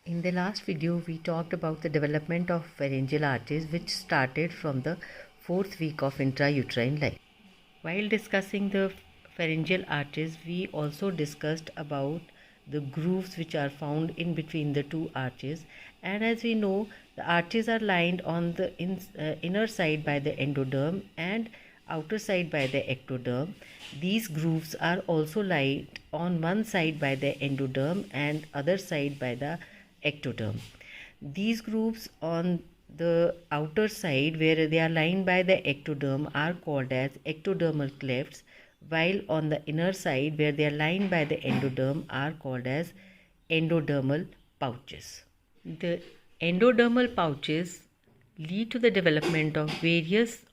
In the last video, we talked about the development of pharyngeal arches which started from the 4th week of intrauterine life. While discussing the pharyngeal arches, we also discussed about the grooves which are found in between the two arches, and as we know, the arches are lined on the inner side by the endoderm and outer side by the ectoderm. These grooves are also lined on one side by the endoderm and other side by the ectoderm. These grooves on the outer side where they are lined by the ectoderm are called as ectodermal clefts, while on the inner side where they are lined by the endoderm are called as endodermal pouches. The endodermal pouches lead to the development of various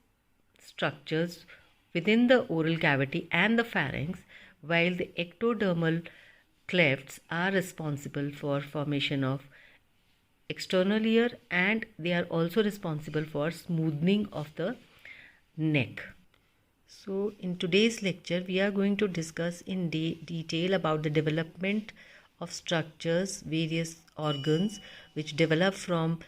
structures within the oral cavity and the pharynx, while the ectodermal clefts are responsible for formation of external ear, and they are also responsible for smoothing of the neck. So in today's lecture we are going to discuss in detail about the development of structures, various organs which develop from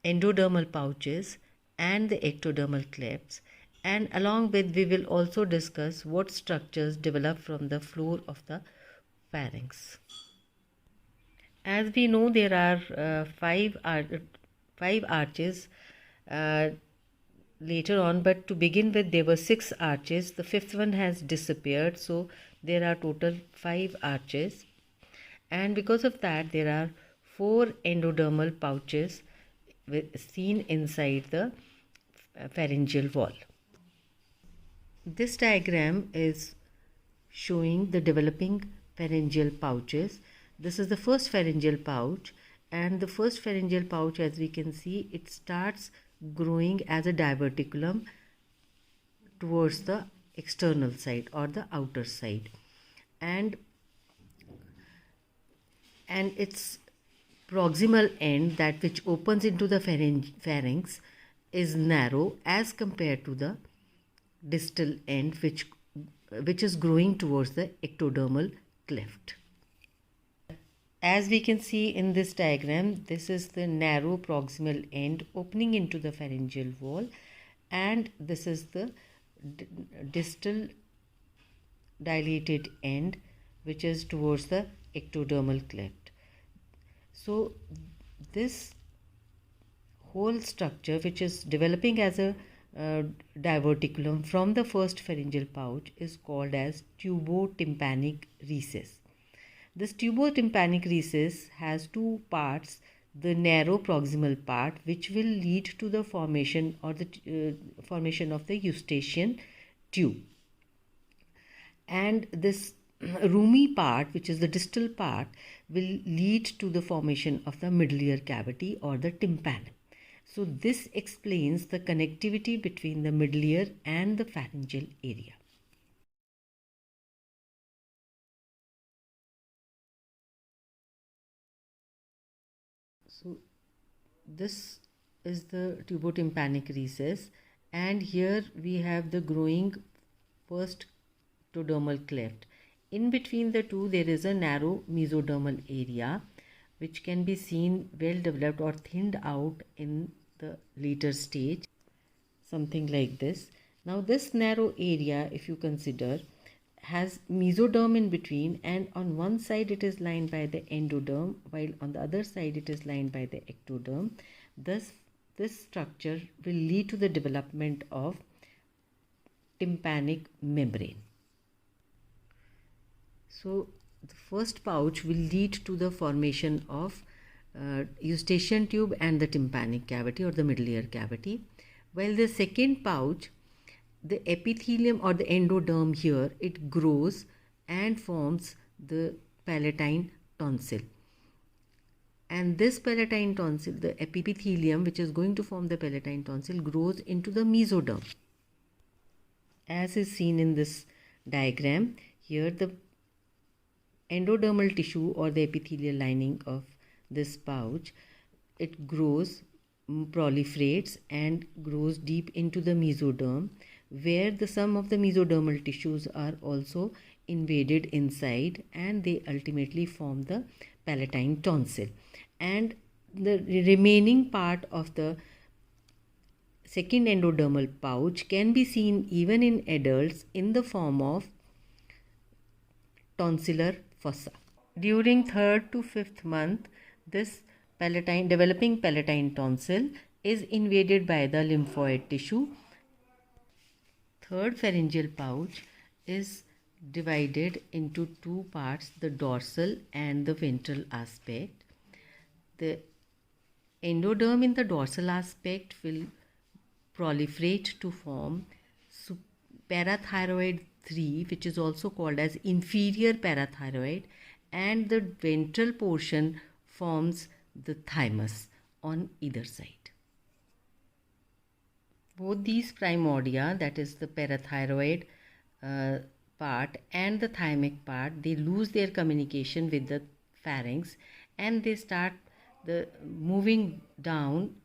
endodermal pouches and the ectodermal clefts, and along with we will also discuss what structures develop from the floor of the pharynx. As we know, there are five arches later on, but to begin with there were 6 arches. The 5th one has disappeared, so there are total 5 arches, and because of that there are 4 endodermal pouches seen inside the pharyngeal wall. This diagram is showing the developing pharyngeal pouches. This is the first pharyngeal pouch, and the first pharyngeal pouch, as we can see, it starts growing as a diverticulum towards the external side or the outer side, and its proximal end, that which opens into the pharynx, is narrow as compared to the distal end which is growing towards the ectodermal cleft. As we can see in this diagram, this is the narrow proximal end opening into the pharyngeal wall, and this is the distal dilated end which is towards the ectodermal cleft. So this whole structure, which is developing as a diverticulum from the first pharyngeal pouch, is called as tubotympanic recess. This tubotympanic recess has 2 parts: the narrow proximal part, which will lead to the formation or the formation of the eustachian tube, and this roomy part, which is the distal part, will lead to the formation of the middle ear cavity or the tympanum. So this explains the connectivity between the middle ear and the pharyngeal area. So this is the tubotympanic recess, and here we have the growing first ectodermal cleft. In between the two there is a narrow mesodermal area which can be seen well developed or thinned out in the later stage, something like this. Now this narrow area, if you consider, has mesoderm in between, and on one side it is lined by the endoderm, while on the other side it is lined by the ectoderm. Thus this structure will lead to the development of tympanic membrane. So the first pouch will lead to the formation of eustachian tube and the tympanic cavity or the middle ear cavity, while the second pouch, the epithelium or the endoderm here, it grows and forms the palatine tonsil, and this palatine tonsil, the epithelium which is going to form the palatine tonsil, grows into the mesoderm, as is seen in this diagram. Here the endodermal tissue or the epithelial lining of this pouch, it grows, proliferates and grows deep into the mesoderm, where the some of the mesodermal tissues are also invaded inside and they ultimately form the palatine tonsil. And the remaining part of the second endodermal pouch can be seen even in adults in the form of tonsillar fossa. During 3rd to 5th month, this developing palatine tonsil is invaded by the lymphoid tissue. Third pharyngeal pouch is divided into two parts, the dorsal and the ventral aspect. The endoderm in the dorsal aspect will proliferate to form parathyroid 3, which is also called as inferior parathyroid, and the ventral portion forms the thymus on either side. Both these primordia, that is the parathyroid part and the thymic part, they lose their communication with the pharynx and they start the moving down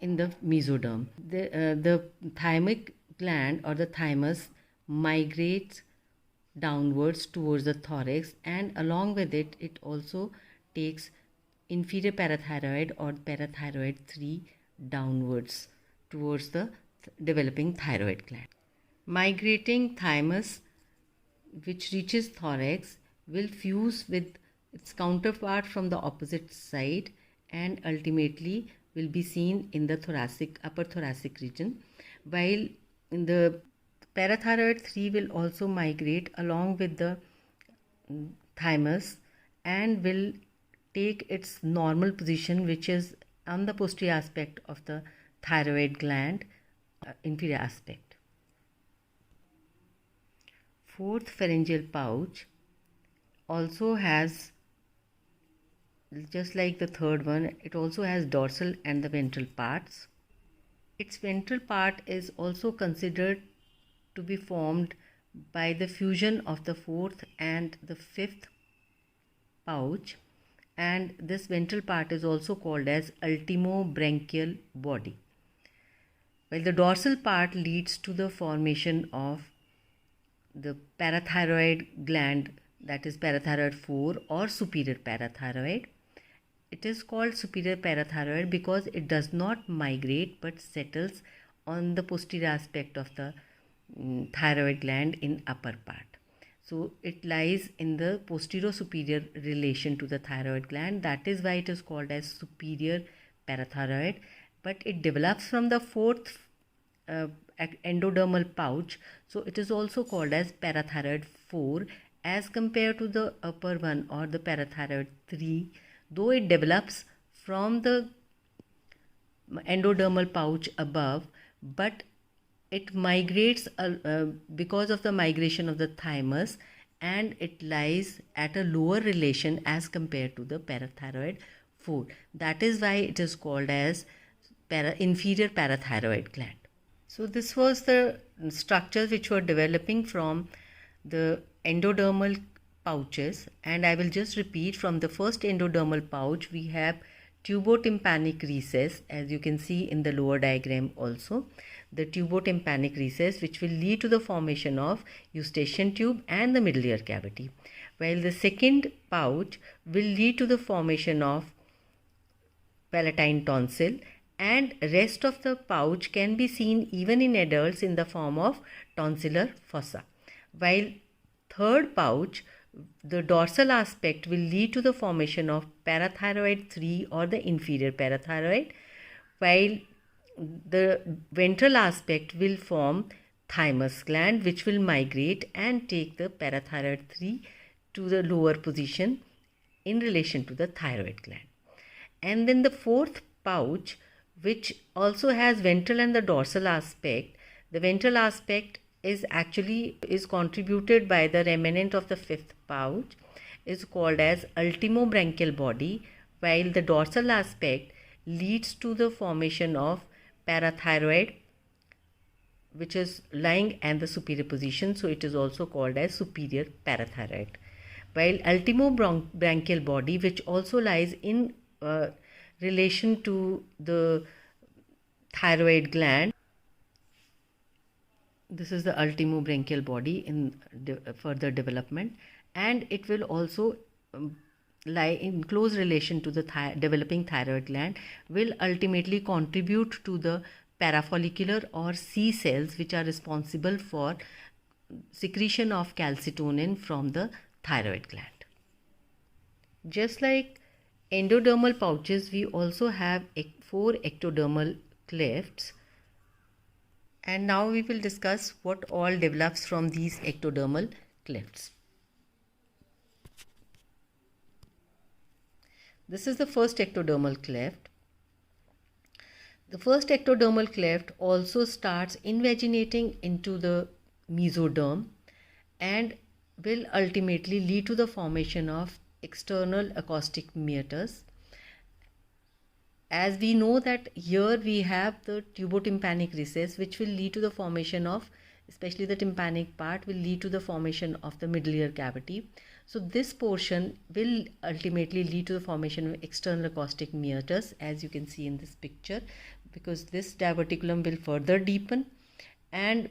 in the mesoderm. The thymic gland or the thymus migrates downwards towards the thorax, and along with it, it also takes inferior parathyroid or parathyroid 3 downwards towards the developing thyroid gland. Migrating thymus, which reaches thorax, will fuse with its counterpart from the opposite side and ultimately will be seen in the upper thoracic region, while in the parathyroid 3 will also migrate along with the thymus and will take its normal position, which is on the posterior aspect of the thyroid gland, inferior aspect. Fourth pharyngeal pouch also has, just like the third one, it also has dorsal and the ventral parts. Its ventral part is also considered to be formed by the fusion of the fourth and the fifth pouch, and this ventral part is also called as ultimobranchial body. While the dorsal part leads to the formation of the parathyroid gland, that is parathyroid 4 or superior parathyroid. It is called superior parathyroid because it does not migrate but settles on the posterior aspect of the thyroid gland in upper part. So it lies in the posterior superior relation to the thyroid gland. That is why it is called as superior parathyroid. But it develops from the fourth endodermal pouch, so it is also called as parathyroid 4 as compared to the upper one or the parathyroid 3, though it develops from the endodermal pouch above, but it migrates because of the migration of the thymus, and it lies at a lower relation as compared to the parathyroid 4. That is why it is called as inferior parathyroid gland. So this was the structures which were developing from the endodermal pouches, and I will just repeat. From the first endodermal pouch we have tubotympanic recess, as you can see in the lower diagram also, the tubotympanic recess, which will lead to the formation of eustachian tube and the middle ear cavity, while the second pouch will lead to the formation of palatine tonsil, and rest of the pouch can be seen even in adults in the form of tonsillar fossa, while third pouch, the dorsal aspect, will lead to the formation of parathyroid 3 or the inferior parathyroid, while the ventral aspect will form thymus gland, which will migrate and take the parathyroid 3 to the lower position in relation to the thyroid gland. And then the fourth pouch, which also has ventral and the dorsal aspect, the ventral aspect is contributed by the remnant of the fifth pouch, is called as ultimobranchial body, while the dorsal aspect leads to the formation of parathyroid, which is lying at the superior position, so it is also called as superior parathyroid, while ultimobranchial body, which also lies in relation to the thyroid gland, this is the ultimobranchial body in further development, and it will also lie in close relation to the developing thyroid gland, will ultimately contribute to the parafollicular or C cells, which are responsible for secretion of calcitonin from the thyroid gland. Just like endodermal pouches, we also have 4 ectodermal clefts, and now we will discuss what all develops from these ectodermal clefts. This is the first ectodermal cleft. The first ectodermal cleft also starts invaginating into the mesoderm and will ultimately lead to the formation of external acoustic meatus. As we know that here we have the tubotympanic recess, which will lead to the formation of, especially the tympanic part, will lead to the formation of the middle ear cavity. So this portion will ultimately lead to the formation of external acoustic meatus, as you can see in this picture, because this diverticulum will further deepen and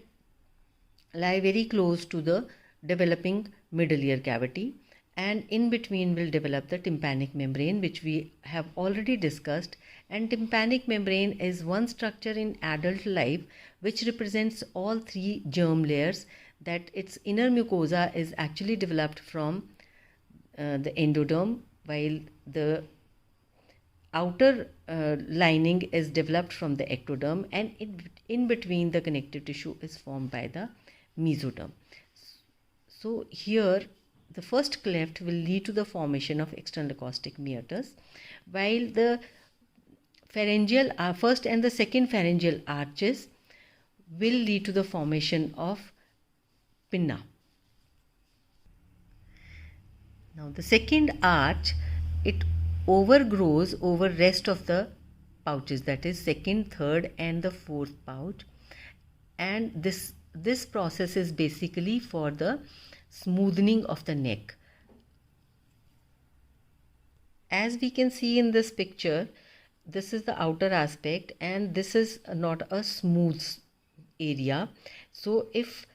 lie very close to the developing middle ear cavity, and in between will develop the tympanic membrane, which we have already discussed. And tympanic membrane is one structure in adult life which represents all 3 germ layers, that its inner mucosa is actually developed from the endoderm, while the outer lining is developed from the ectoderm, and in between the connective tissue is formed by the mesoderm. So here the first cleft will lead to the formation of external acoustic meatus, while the pharyngeal first and the second pharyngeal arches will lead to the formation of pinna. Now the second arch, it overgrows over rest of the pouches, that is second, third and the fourth pouch, and this process is basically for the smoothening of the neck. As we can see in this picture, this is the outer aspect and this is not a smooth area. So if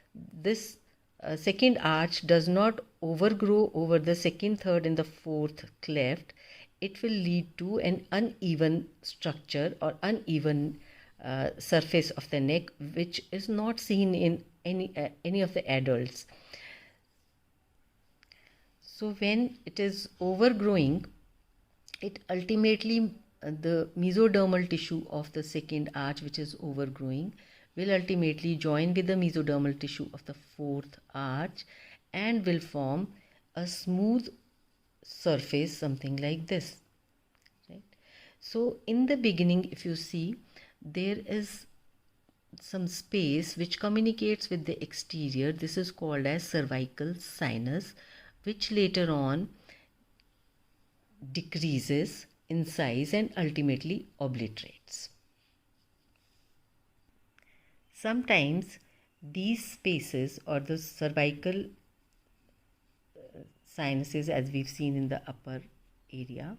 this second arch does not overgrow over the second, third and the fourth cleft, it will lead to an uneven structure or uneven surface of the neck, which is not seen in any of the adults. So when it is overgrowing, it ultimately the mesodermal tissue of the second arch, which is overgrowing, will ultimately join with the mesodermal tissue of the fourth arch and will form a smooth surface, something like this, right? So in the beginning, if you see, there is some space which communicates with the exterior. This is called as cervical sinus, which later on decreases in size and ultimately obliterates. Sometimes these spaces or the cervical sinuses, as we've seen in the upper area,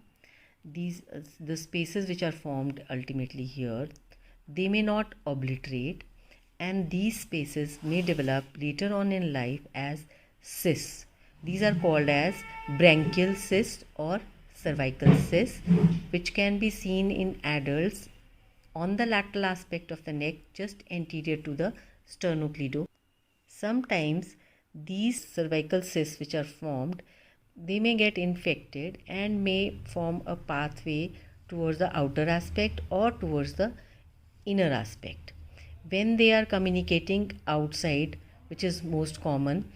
these the spaces which are formed ultimately here, they may not obliterate, and these spaces may develop later on in life as cysts. These are called as branchial cysts or cervical cysts, which can be seen in adults on the lateral aspect of the neck, just anterior to the sternocleido. Sometimes these cervical cysts which are formed, they may get infected and may form a pathway towards the outer aspect or towards the inner aspect. When they are communicating outside, which is most common,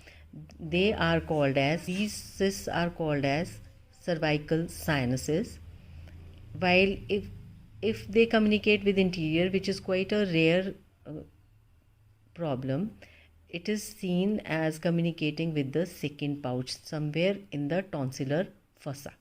they are called as, these cysts are called as cervical sinuses, while if they communicate with interior, which is quite a rare problem, it is seen as communicating with the second pouch somewhere in the tonsillar fossa.